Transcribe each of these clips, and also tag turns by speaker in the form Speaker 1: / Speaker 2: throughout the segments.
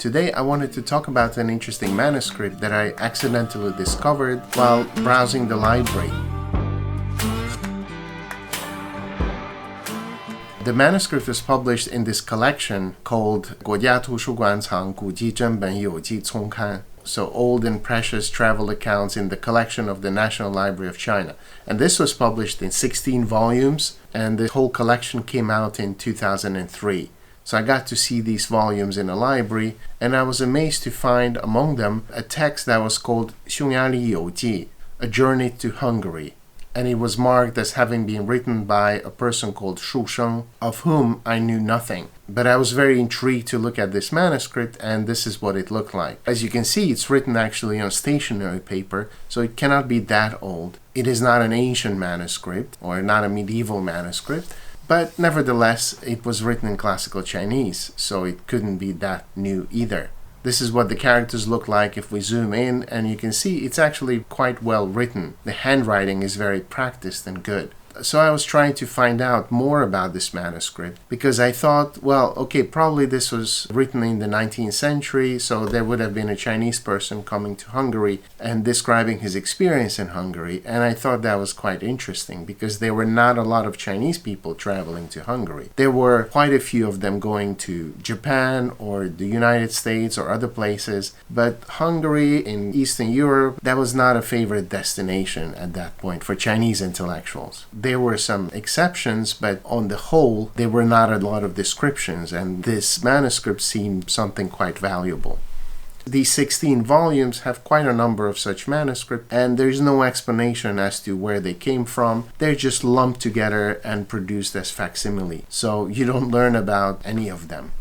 Speaker 1: Today I wanted to talk about an interesting manuscript that I accidentally discovered while browsing the library. The manuscript was published in this collection called 国家图书馆藏古籍珍本有记丛刊, so old and precious travel accounts in the collection of the National Library of China. And this was published in 16 volumes, and the whole collection came out in 2003. So I got to see these volumes in a library, and I was amazed to find among them a text that was called 匈牙利游记, A Journey to Hungary. And it was marked as having been written by a person called Xiaoshuo, of whom I knew nothing. But I was very intrigued to look at this manuscript, and this is what it looked like. As you can see, it's written actually on stationery paper, so it cannot be that old. It is not an ancient manuscript, or not a medieval manuscript, but nevertheless, it was written in classical Chinese, so it couldn't be that new either. This is what the characters look like if we zoom in, and you can see it's actually quite well written. The handwriting is very practiced and good. So I was trying to find out more about this manuscript because I thought, well, okay, probably this was written in the 19th century, so there would have been a Chinese person coming to Hungary and describing his experience in Hungary. And I thought that was quite interesting because there were not a lot of Chinese people traveling to Hungary. There were quite a few of them going to Japan or the United States or other places, but Hungary in Eastern Europe, that was not a favorite destination at that point for Chinese intellectuals. There were some exceptions, but on the whole, there were not a lot of descriptions, and this manuscript seemed something quite valuable. These 16 volumes have quite a number of such manuscripts, and there's no explanation as to where they came from. They're just lumped together and produced as facsimile, so you don't learn about any of them.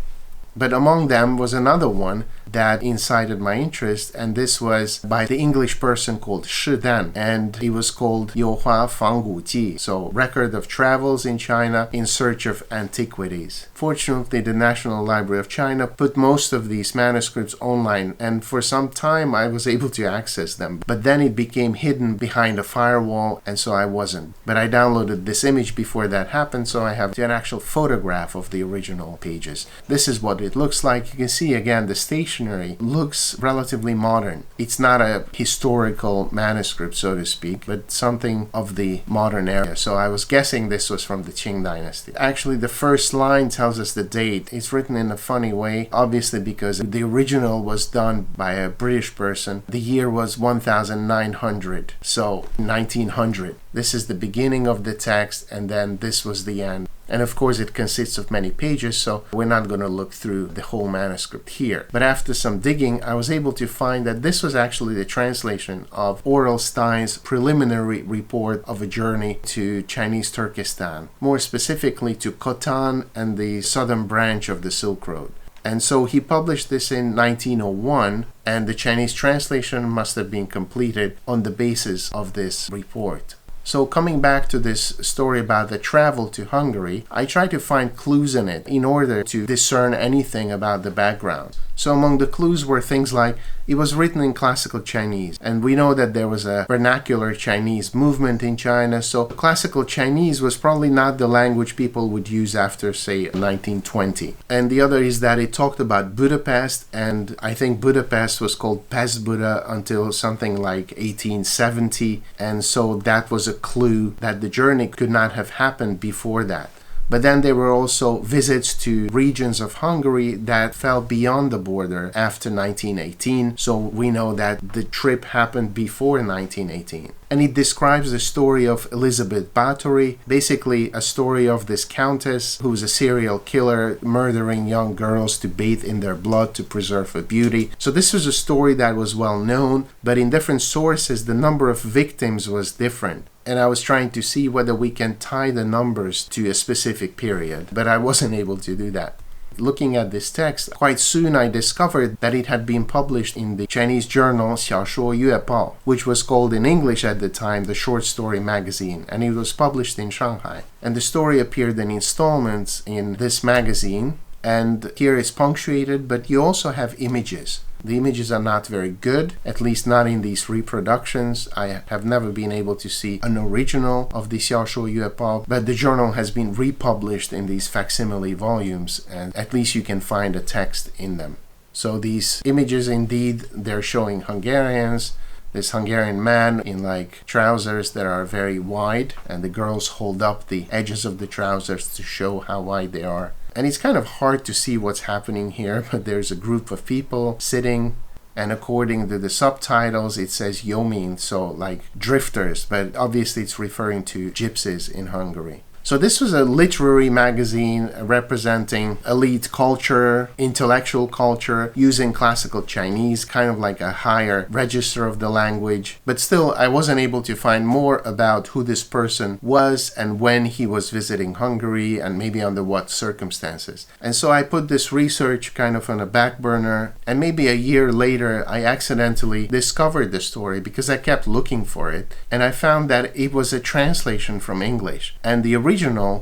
Speaker 1: But among them was another one that incited my interest, and this was by the English person called Shi Dan, and he was called Youhua Fanggu Ji, so Record of Travels in China in Search of Antiquities. Fortunately, the National Library of China put most of these manuscripts online, and for some time I was able to access them, but then it became hidden behind a firewall, and so I wasn't. But I downloaded this image before that happened, so I have an actual photograph of the original pages. This is what it looks like. You can see again the stationery looks relatively modern. It's not a historical manuscript, so to speak, but something of the modern era. So I was guessing this was from the Qing dynasty. Actually, the first line tells us the date. It's written in a funny way, obviously because the original was done by a British person. The year was 1900, so 1900. This is the beginning of the text, and then this was the end. And of course it consists of many pages, so we're not going to look through the whole manuscript here. But after some digging, I was able to find that this was actually the translation of Aurel Stein's preliminary report of a journey to Chinese Turkestan, more specifically to Khotan and the southern branch of the Silk Road. And so he published this in 1901, and the Chinese translation must have been completed on the basis of this report. So coming back to this story about the travel to Hungary, I tried to find clues in it in order to discern anything about the background. So among the clues were things like it was written in classical Chinese, and we know that there was a vernacular Chinese movement in China, so classical Chinese was probably not the language people would use after, say, 1920. And the other is that it talked about Budapest, and I think Budapest was called Pest Buda until something like 1870, and so that was a clue that the journey could not have happened before that. But then there were also visits to regions of Hungary that fell beyond the border after 1918, so we know that the trip happened before 1918. And it describes the story of Elizabeth Bathory, basically a story of this countess who was a serial killer murdering young girls to bathe in their blood to preserve her beauty. So this was a story that was well known, but in different sources the number of victims was different. And I was trying to see whether we can tie the numbers to a specific period, but I wasn't able to do that. Looking at this text, quite soon I discovered that it had been published in the Chinese journal Xiaoshuo yuebao, which was called in English at the time the Short Story Magazine, and it was published in Shanghai. And the story appeared in installments in this magazine, and here it's punctuated, but you also have images. The images are not very good, at least not in these reproductions. I have never been able to see an original of the Xiaoshuo yuebao, but the journal has been republished in these facsimile volumes, and at least you can find a text in them. So these images, indeed, they're showing Hungarians. This Hungarian man in like trousers that are very wide, and the girls hold up the edges of the trousers to show how wide they are. And it's kind of hard to see what's happening here, but there's a group of people sitting, and according to the subtitles, it says Yomin, so like drifters, but obviously it's referring to gypsies in Hungary. So this was a literary magazine representing elite culture, intellectual culture, using classical Chinese, kind of like a higher register of the language. But still, I wasn't able to find more about who this person was and when he was visiting Hungary and maybe under what circumstances. And so I put this research kind of on a back burner, and maybe a year later, I accidentally discovered the story because I kept looking for it, and I found that it was a translation from English. And the original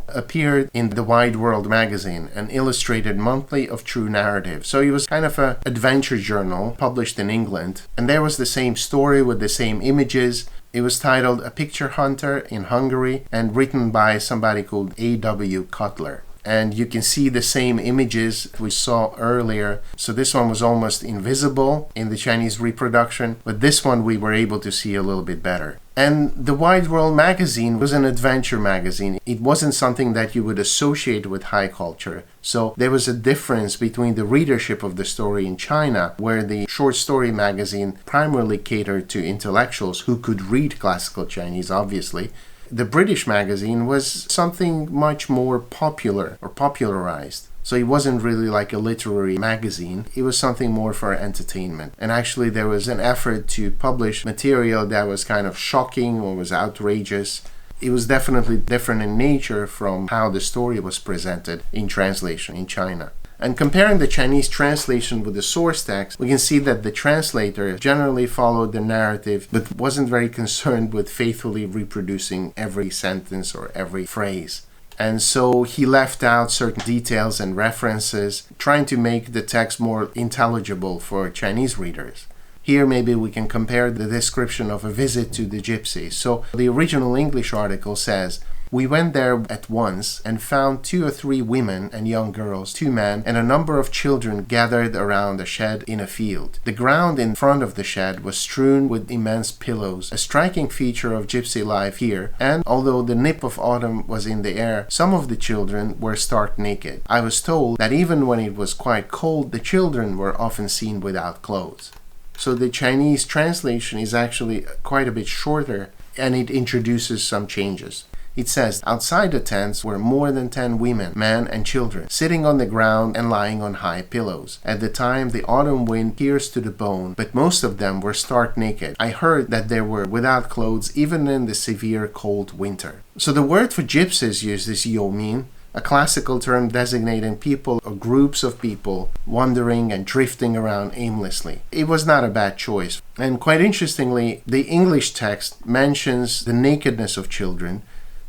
Speaker 1: appeared in the Wide World magazine, an illustrated monthly of true narrative. So it was kind of an adventure journal published in England, and there was the same story with the same images. It was titled A Picture Hunter in Hungary and written by somebody called A.W. Cutler. And you can see the same images we saw earlier. So this one was almost invisible in the Chinese reproduction, but this one we were able to see a little bit better. And the Wide World magazine was an adventure magazine. It wasn't something that you would associate with high culture. So there was a difference between the readership of the story in China, where the short story magazine primarily catered to intellectuals who could read classical Chinese, obviously. The British magazine was something much more popular or popularized. So it wasn't really like a literary magazine. It was something more for entertainment. And actually there was an effort to publish material that was kind of shocking or was outrageous. It was definitely different in nature from how the story was presented in translation in China. And comparing the Chinese translation with the source text, we can see that the translator generally followed the narrative but wasn't very concerned with faithfully reproducing every sentence or every phrase. And so he left out certain details and references, trying to make the text more intelligible for Chinese readers. Here maybe we can compare the description of a visit to the gypsies. So the original English article says, "We went there at once and found 2 or 3 women and young girls, 2 men, and a number of children gathered around a shed in a field. The ground in front of the shed was strewn with immense pillows, a striking feature of gypsy life here, and although the nip of autumn was in the air, some of the children were stark naked. I was told that even when it was quite cold, the children were often seen without clothes." So the Chinese translation is actually quite a bit shorter, and it introduces some changes. It says, "Outside the tents were more than 10 women, men and children, sitting on the ground and lying on high pillows. At the time, the autumn wind pierced to the bone, but most of them were stark naked. I heard that they were without clothes even in the severe cold winter." So the word for gypsies used is yomin, a classical term designating people or groups of people wandering and drifting around aimlessly. It was not a bad choice. And quite interestingly, the English text mentions the nakedness of children.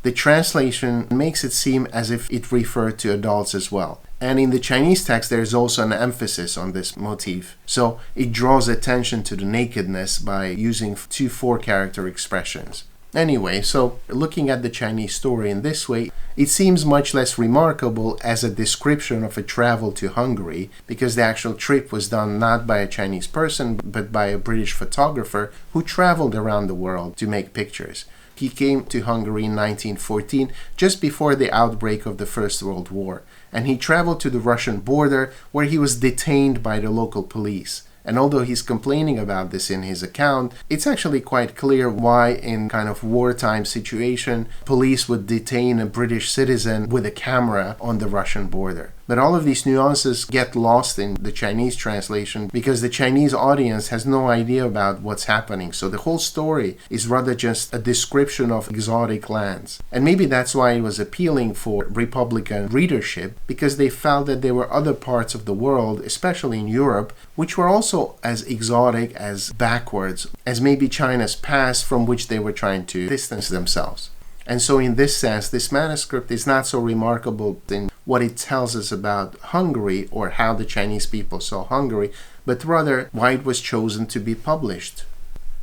Speaker 1: The translation makes it seem as if it referred to adults as well. And in the Chinese text, there is also an emphasis on this motif. So it draws attention to the nakedness by using 2 4-character expressions. Anyway, so looking at the Chinese story in this way, it seems much less remarkable as a description of a travel to Hungary, because the actual trip was done not by a Chinese person, but by a British photographer who traveled around the world to make pictures. He came to Hungary in 1914, just before the outbreak of the First World War, and he traveled to the Russian border where he was detained by the local police. And although he's complaining about this in his account, it's actually quite clear why in kind of wartime situation, police would detain a British citizen with a camera on the Russian border. But all of these nuances get lost in the Chinese translation because the Chinese audience has no idea about what's happening. So the whole story is rather just a description of exotic lands. And maybe that's why it was appealing for Republican readership, because they felt that there were other parts of the world, especially in Europe, which were also as exotic, as backwards, as maybe China's past from which they were trying to distance themselves. And so in this sense, this manuscript is not so remarkable in what it tells us about Hungary or how the Chinese people saw Hungary, but rather why it was chosen to be published.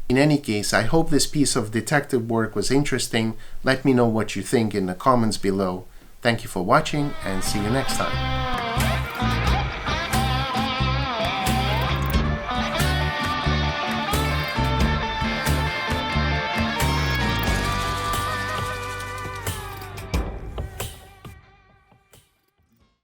Speaker 1: In any case, I hope this piece of detective work was interesting. Let me know what you think in the comments below. Thank you for watching and see you next time.